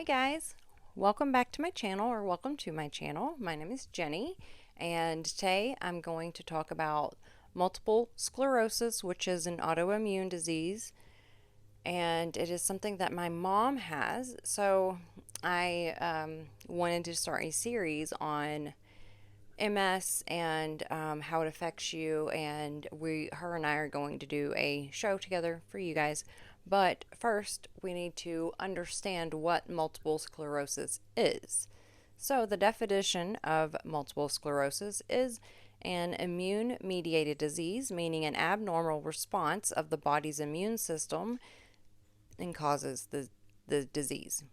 Hi guys, welcome back to my channel, or welcome to my channel. My name is Jenny, and today I'm going to talk about multiple sclerosis, which is an autoimmune disease, and it is something that my mom has. So I wanted to start a series on MS and how it affects you, and her and I are going to do a show together for you guys. But first, we need to understand what multiple sclerosis is. So, the definition of multiple sclerosis is an immune mediated disease, meaning an abnormal response of the body's immune system and causes the disease.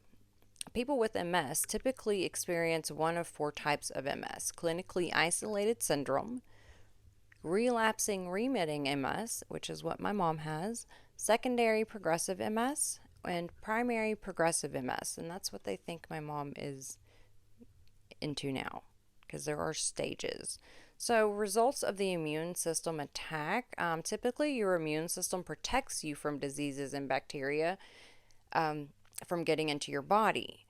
People with MS typically experience one of four types of MS: clinically isolated syndrome, relapsing remitting MS, which is what my mom has, secondary progressive MS, and primary progressive MS. And that's what they think my mom is into now, because there are stages. So, results of the immune system attack, typically your immune system protects you from diseases and bacteria from getting into your body.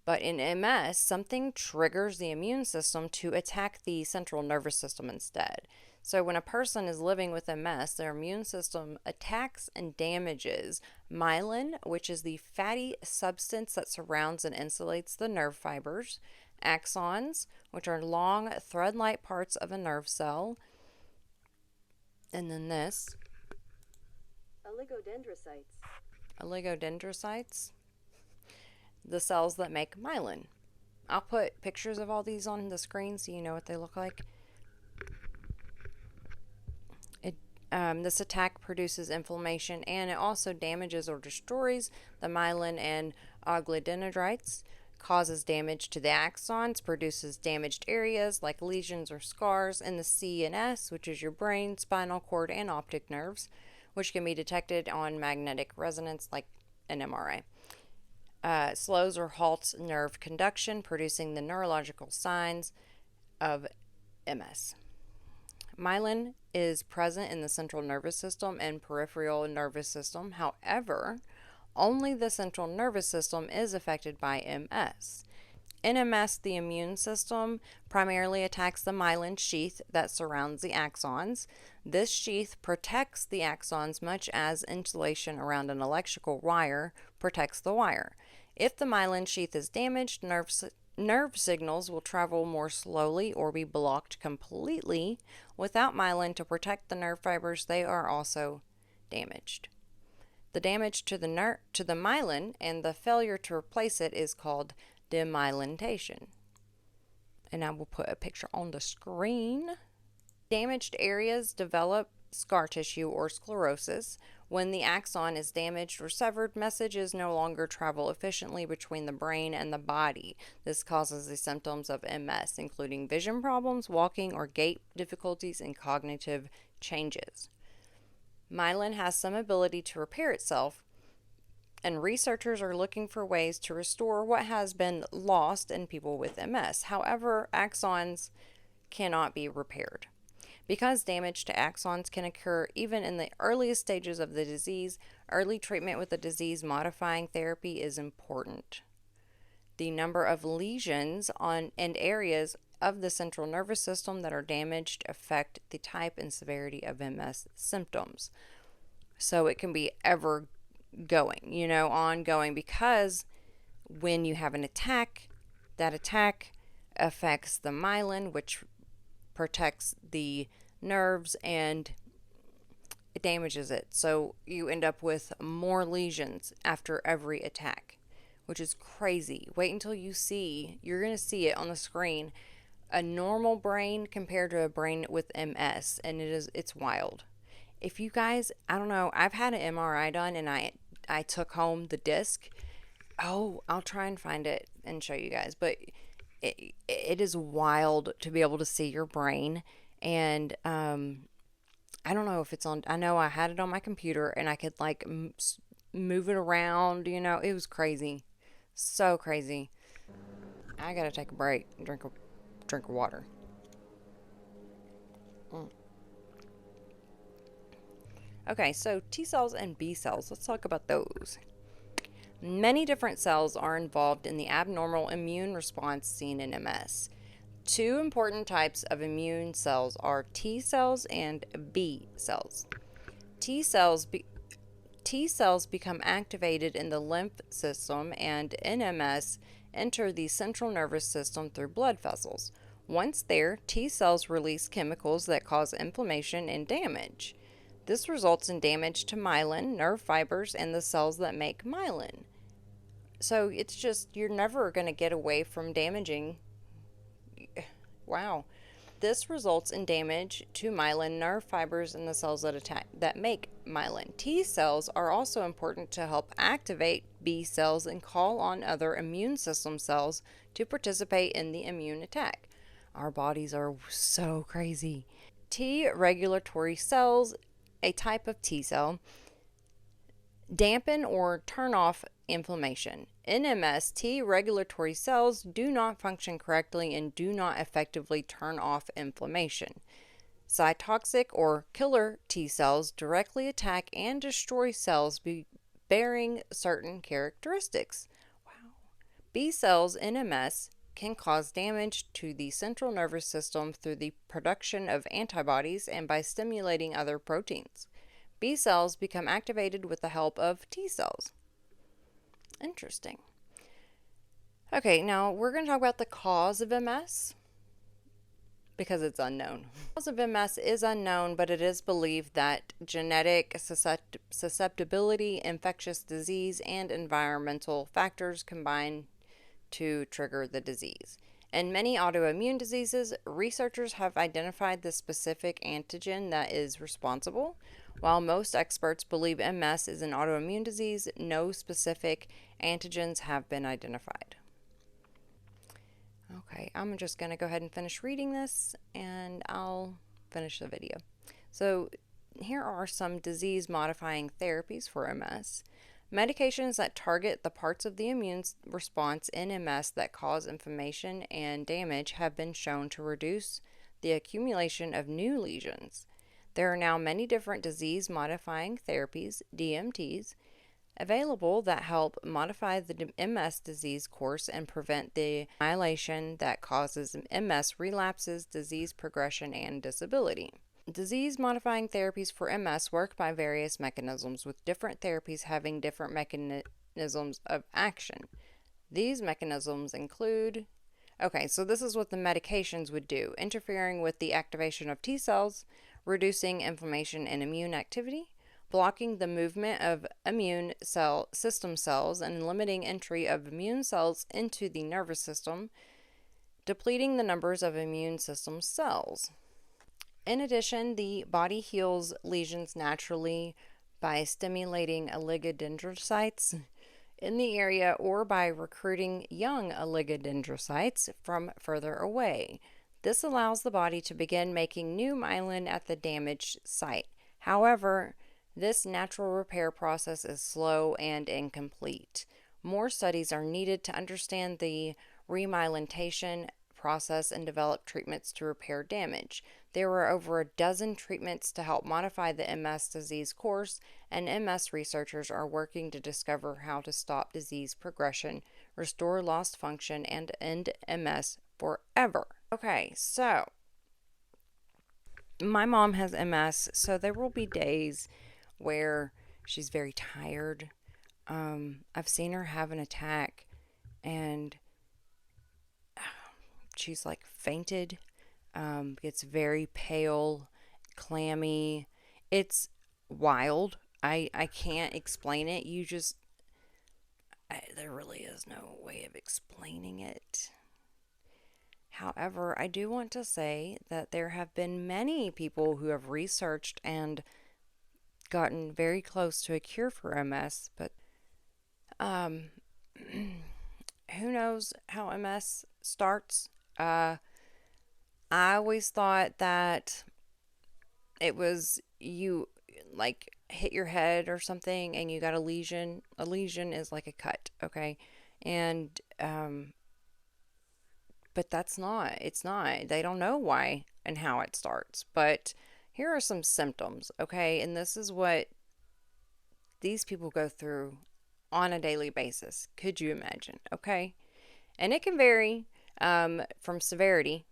But in MS, something triggers the immune system to attack the central nervous system instead. So when a person is living with MS, their immune system attacks and damages myelin, which is the fatty substance that surrounds and insulates the nerve fibers, axons, which are long thread-like parts of a nerve cell, and then this, oligodendrocytes, the cells that make myelin. I'll put pictures of all these on the screen so you know what they look like. This attack produces inflammation, and it also damages or destroys the myelin and oligodendrocytes, causes damage to the axons, produces damaged areas like lesions or scars in the CNS, which is your brain, spinal cord, and optic nerves, which can be detected on magnetic resonance like an MRI. Slows or halts nerve conduction, producing the neurological signs of MS. Myelin is present in the central nervous system and peripheral nervous system. However, only the central nervous system is affected by MS. In MS, the immune system primarily attacks the myelin sheath that surrounds the axons. This sheath protects the axons much as insulation around an electrical wire protects the wire. If the myelin sheath is damaged, nerve signals will travel more slowly or be blocked completely. Without myelin to protect the nerve fibers, they are also damaged. The damage to the myelin and the failure to replace it is called demyelination. And I will put a picture on the screen. Damaged areas develop scar tissue or sclerosis. When the axon is damaged or severed, messages no longer travel efficiently between the brain and the body. This causes the symptoms of MS, including vision problems, walking or gait difficulties, and cognitive changes. Myelin has some ability to repair itself, and researchers are looking for ways to restore what has been lost in people with MS. However, axons cannot be repaired. Because damage to axons can occur even in the earliest stages of the disease, early treatment with a disease-modifying therapy is important. The number of lesions on and areas of the central nervous system that are damaged affect the type and severity of MS symptoms. So it can be ever going, ongoing, because when you have an attack, that attack affects the myelin, which protects the nerves, and it damages it. So you end up with more lesions after every attack, which is crazy. Wait until you're going to see it on the screen, a normal brain compared to a brain with MS, and it's wild. If you guys, I don't know, I've had an MRI done, and I took home the disc. Oh, I'll try and find it and show you guys, but it is wild to be able to see your brain. And I don't know if it's on, I know I had it on my computer and I could like move it around, it was crazy. So crazy. I gotta take a break and drink of water. Okay, so T cells and B cells, let's talk about those. Many different cells are involved in the abnormal immune response seen in MS. Two important types of immune cells are T cells and B cells. T cells be- T cells become activated in the lymph system and in MS enter the central nervous system through blood vessels. Once there, T cells release chemicals that cause inflammation and damage. This results in damage to myelin, nerve fibers, and the cells that make myelin. So it's just, you're never going to get away from damaging. Wow. This results in damage to myelin, nerve fibers, and the cells that make myelin. T cells are also important to help activate B cells and call on other immune system cells to participate in the immune attack. Our bodies are so crazy. T regulatory cells, a type of T cell, dampen or turn off inflammation. In MS, T regulatory cells do not function correctly and do not effectively turn off inflammation. Cytotoxic or killer T cells directly attack and destroy cells bearing certain characteristics. Wow. B cells in MS can cause damage to the central nervous system through the production of antibodies and by stimulating other proteins. B cells become activated with the help of T cells. Interesting. Okay, now we're going to talk about the cause of MS because it's unknown. The cause of MS is unknown, but it is believed that genetic susceptibility, infectious disease, and environmental factors combine to trigger the disease. In many autoimmune diseases, researchers have identified the specific antigen that is responsible. While most experts believe MS is an autoimmune disease, no specific antigens have been identified. Okay, I'm just going to go ahead and finish reading this and I'll finish the video. So, here are some disease modifying therapies for MS. Medications that target the parts of the immune response in MS that cause inflammation and damage have been shown to reduce the accumulation of new lesions. There are now many different disease modifying therapies, DMTs, available that help modify the MS disease course and prevent the annihilation that causes MS relapses, disease progression, and disability. Disease modifying therapies for MS work by various mechanisms, with different therapies having different mechanisms of action. These mechanisms include so this is what the medications would do: interfering with the activation of T cells, reducing inflammation and immune activity, blocking the movement of immune system cells and limiting entry of immune cells into the nervous system, depleting the numbers of immune system cells. In addition, the body heals lesions naturally by stimulating oligodendrocytes in the area or by recruiting young oligodendrocytes from further away. This allows the body to begin making new myelin at the damaged site. However, this natural repair process is slow and incomplete. More studies are needed to understand the remyelination process and develop treatments to repair damage. There are over a dozen treatments to help modify the MS disease course, and MS researchers are working to discover how to stop disease progression, restore lost function, and end MS forever. Okay, so my mom has MS, so there will be days where she's very tired. I've seen her have an attack and she's like fainted, gets very pale, clammy. It's wild. I can't explain it. There really is no way of explaining it. However, I do want to say that there have been many people who have researched and gotten very close to a cure for MS, but who knows how MS starts? I always thought that it was you like hit your head or something and you got a lesion. A lesion is like a cut, okay? And but it's not. They don't know why and how it starts. But here are some symptoms, okay? And this is what these people go through on a daily basis. Could you imagine? Okay. And it can vary from severity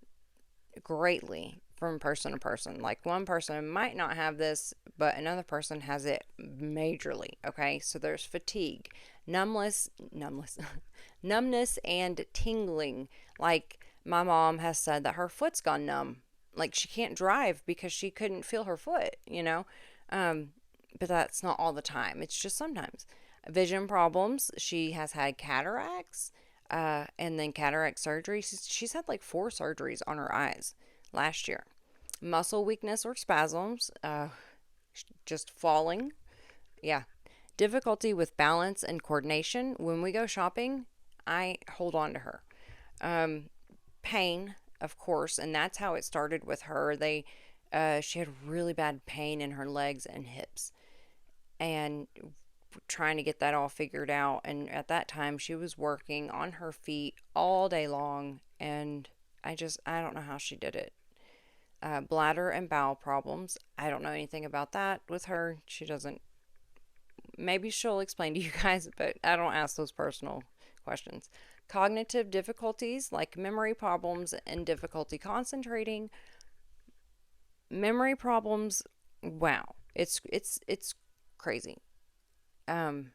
greatly from person to person. Like one person might not have this, but another person has it majorly. Okay. So there's fatigue, numbness, numbness, and tingling. Like my mom has said that her foot's gone numb. Like she can't drive because she couldn't feel her foot, you know? Um, but that's not all the time. It's just sometimes. Vision problems. She has had cataracts, and then cataract surgery. She's had like 4 surgeries on her eyes last year. Muscle weakness or spasms. Just falling. Yeah. Difficulty with balance and coordination. When we go shopping, I hold on to her. Um, Pain, of course, and that's how it started with her. She had really bad pain in her legs and hips, and trying to get that all figured out. And at that time, she was working on her feet all day long, and I don't know how she did it. Bladder and bowel problems. I don't know anything about that with her. She doesn't. Maybe she'll explain to you guys, but I don't ask those personal questions. Cognitive difficulties like memory problems and difficulty concentrating. Memory problems, wow. It's crazy. Um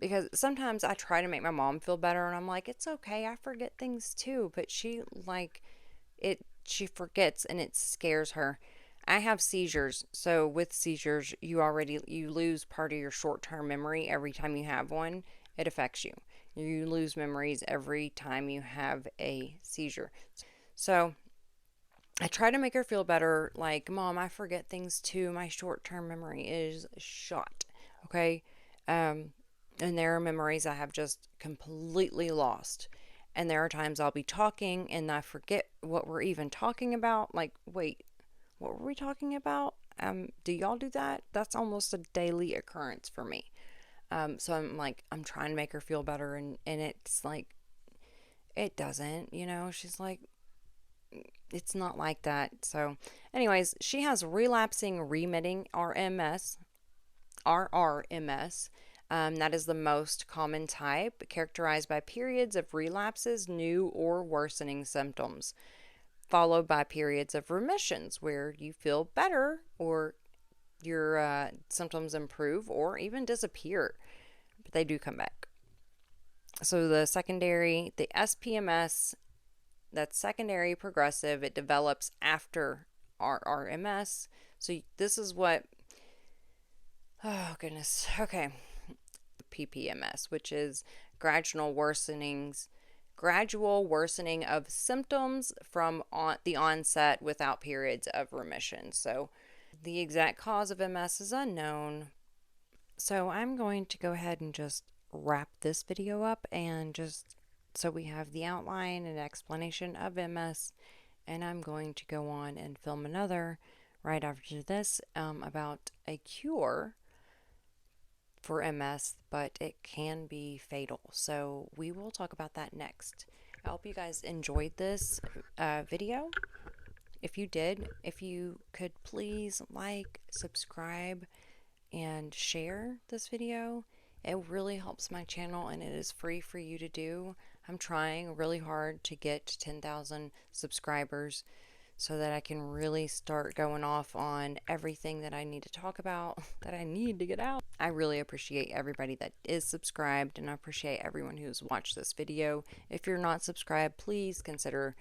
because sometimes I try to make my mom feel better and I'm like, "It's okay. I forget things too." But she forgets and it scares her. I have seizures. So with seizures, you lose part of your short-term memory every time you have one. It affects you. You lose memories every time you have a seizure. So I try to make her feel better. Like, Mom, I forget things too. My short term memory is shot. Okay. Um, and there are memories I have just completely lost. And there are times I'll be talking and I forget what we're even talking about. Like, wait, what were we talking about? Do y'all do that? That's almost a daily occurrence for me. So I'm trying to make her feel better, and it's like, it doesn't, she's like, it's not like that. So, anyways, she has relapsing remitting RRMS. That is the most common type, characterized by periods of relapses, new or worsening symptoms, followed by periods of remissions where you feel better or your symptoms improve or even disappear. But they do come back. So the SPMS, that's secondary progressive. It develops after RRMS. So this is what, oh goodness, okay, PPMS, which is gradual worsening of symptoms from the onset without periods of remission. So the exact cause of MS is unknown. So I'm going to go ahead and just wrap this video up, and just so we have the outline and explanation of MS, and I'm going to go on and film another right after this about a cure for MS, but it can be fatal. So we will talk about that next. I hope you guys enjoyed this video. If you did, if you could please like, subscribe, and share this video. It really helps my channel and it is free for you to do. I'm trying really hard to get to 10,000 subscribers so that I can really start going off on everything that I need to talk about, that I need to get out. I really appreciate everybody that is subscribed, and I appreciate everyone who's watched this video. If you're not subscribed, please consider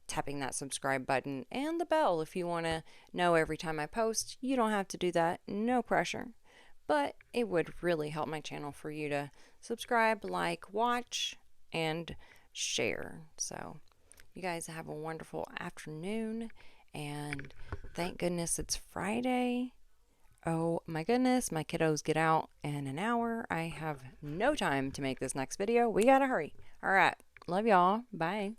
tapping that subscribe button and the bell if you want to know every time I post. You don't have to do that, no pressure, but it would really help my channel for you to subscribe, like, watch, and share. So you guys have a wonderful afternoon, and thank goodness it's Friday. Oh my goodness, my kiddos get out in an hour. I have no time to make this next video. We gotta hurry. All right, love y'all. Bye.